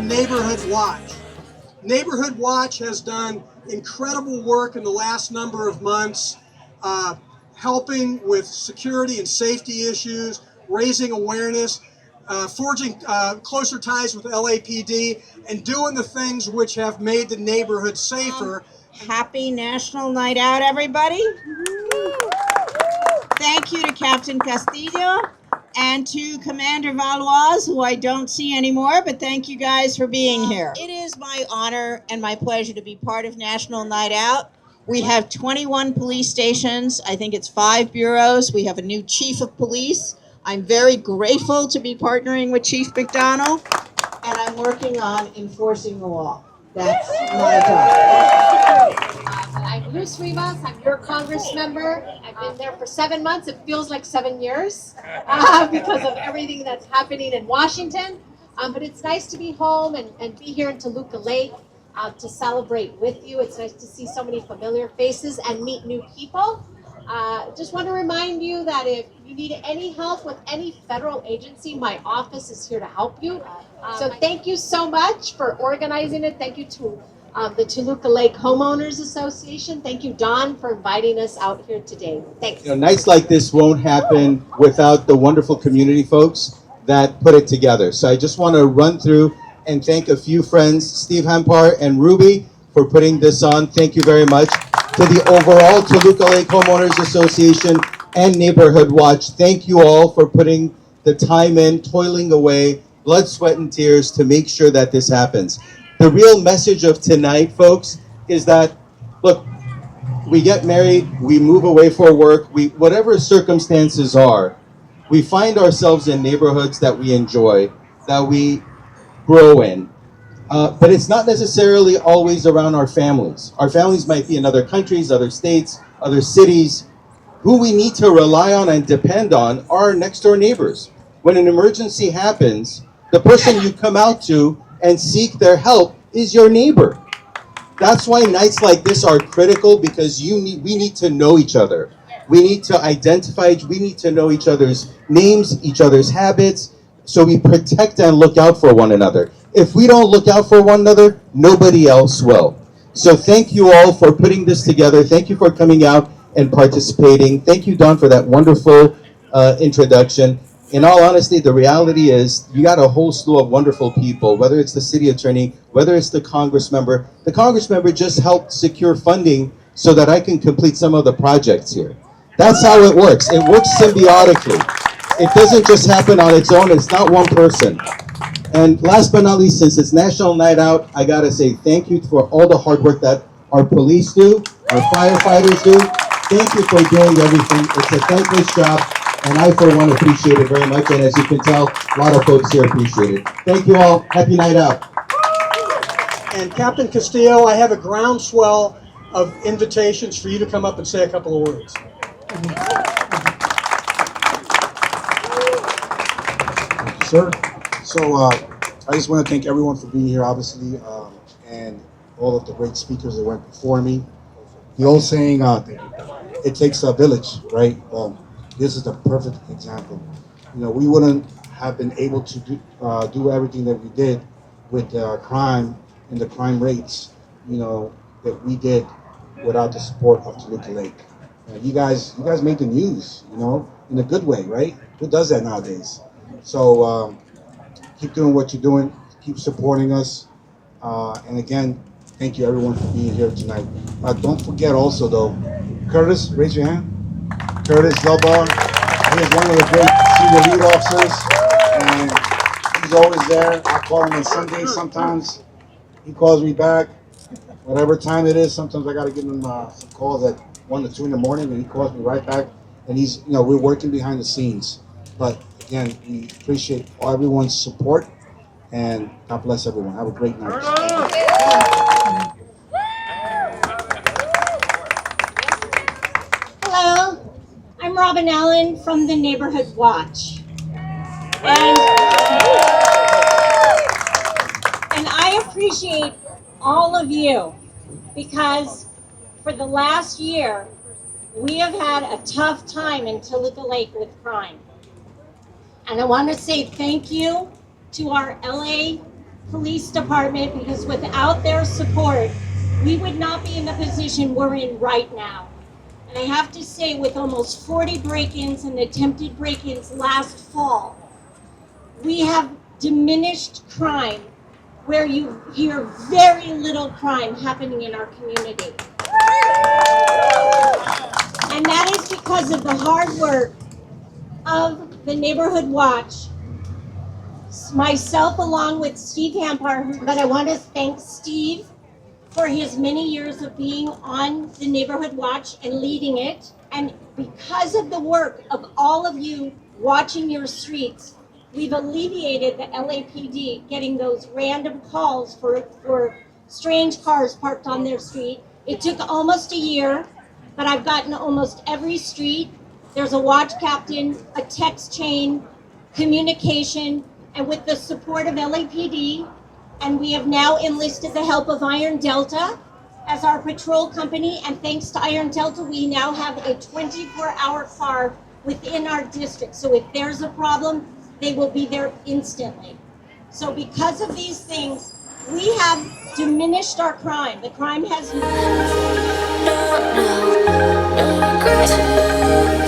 Neighborhood Watch. Neighborhood Watch has done incredible work in the last number of months, helping with security and safety issues, raising awareness, forging closer ties with LAPD, and doing the things which have made the neighborhood safer. Happy National Night Out, everybody. Thank you to Captain Castillo and to Commander Valois, who I don't see anymore, but thank you guys for being here. It is my honor and my pleasure to be part of National Night Out. We have 21 police stations. I think it's 5 bureaus. We have a new chief of police. I'm very grateful to be partnering with Chief McDonald, and I'm working on enforcing the law. That's my job. I'm Luz Rivas. I'm your Congress member. I've been there for 7 months. It feels like 7 years because of everything that's happening in Washington. But it's nice to be home and be here in Toluca Lake to celebrate with you. It's nice to see so many familiar faces and meet new people. Just want to remind you that if you need any help with any federal agency, my office is here to help you. So thank you so much for organizing it. Thank you to the Toluca Lake Homeowners Association. Thank you, Don, for inviting us out here today. Thanks. Nights like this won't happen without the wonderful community folks that put it together. So I just want to run through and thank a few friends, Steve Hampar and Ruby, for putting this on. Thank you very much. To the overall Toluca Lake Homeowners Association and Neighborhood Watch, thank you all for putting the time in, toiling away, blood, sweat, and tears to make sure that this happens. The real message of tonight, folks, is that, look, we get married, we move away for work, whatever circumstances are, we find ourselves in neighborhoods that we enjoy, that we grow in. But it's not necessarily always around our families. Our families might be in other countries, other states, other cities. Who we need to rely on and depend on are our next door neighbors. When an emergency happens, the person you come out to and seek their help is your neighbor. That's why nights like this are critical, because we need to know each other. We need to identify, we need to know each other's names, each other's habits, so we protect and look out for one another. If we don't look out for one another, nobody else will. So thank you all for putting this together. Thank you for coming out and participating. Thank you, Don, for that wonderful introduction. In all honesty, the reality is you got a whole slew of wonderful people, whether it's the city attorney, whether it's the Congress member. The Congress member just helped secure funding so that I can complete some of the projects here. That's how it works. It works symbiotically. It doesn't just happen on its own. It's not one person. And last but not least, since it's National Night Out, I gotta say thank you for all the hard work that our police do, our firefighters do. Thank you for doing everything. It's a thankless job, and I, for one, appreciate it very much. And as you can tell, a lot of folks here appreciate it. Thank you all. Happy night out. And Captain Castillo, I have a groundswell of invitations for you to come up and say a couple of words. Thank you, sir. So I just want to thank everyone for being here, obviously, and all of the great speakers that went before me. The old saying, it takes a village, right? This is the perfect example. You know, we wouldn't have been able to do everything that we did with crime and the crime rates, you know, that we did without the support of Toluca Lake. You guys made the news, you know, in a good way, right? Who does that nowadays? So keep doing what you're doing. Keep supporting us. And again, thank you everyone for being here tonight. Don't forget also though, Curtis, raise your hand. Curtis Zelbar, he is one of the great senior lead officers, and he's always there. I call him on Sundays sometimes. He calls me back, whatever time it is. Sometimes I got to give him some calls at 1 to 2 in the morning, and he calls me right back. And he's, you know, we're working behind the scenes. But again, we appreciate everyone's support, and God bless everyone. Have a great night. Hello, I'm Robin Allen from the Neighborhood Watch. And I appreciate all of you, because for the last year, we have had a tough time in Toluca Lake with crime. And I want to say thank you to our LA Police Department, because without their support, we would not be in the position we're in right now. And I have to say, with almost 40 break-ins and attempted break-ins last fall, we have diminished crime where you hear very little crime happening in our community. And that is because of the hard work of the Neighborhood Watch, myself along with Steve Hampar, but I want to thank Steve for his many years of being on the Neighborhood Watch and leading it. And because of the work of all of you watching your streets, we've alleviated the LAPD getting those random calls for strange cars parked on their street. It took almost a year, but I've gotten almost every street. There's a watch captain, a text chain, communication, and with the support of LAPD, and we have now enlisted the help of Iron Delta as our patrol company, and thanks to Iron Delta, we now have a 24-hour car within our district. So if there's a problem, they will be there instantly. So because of these things, we have diminished our crime. The crime has... No regret.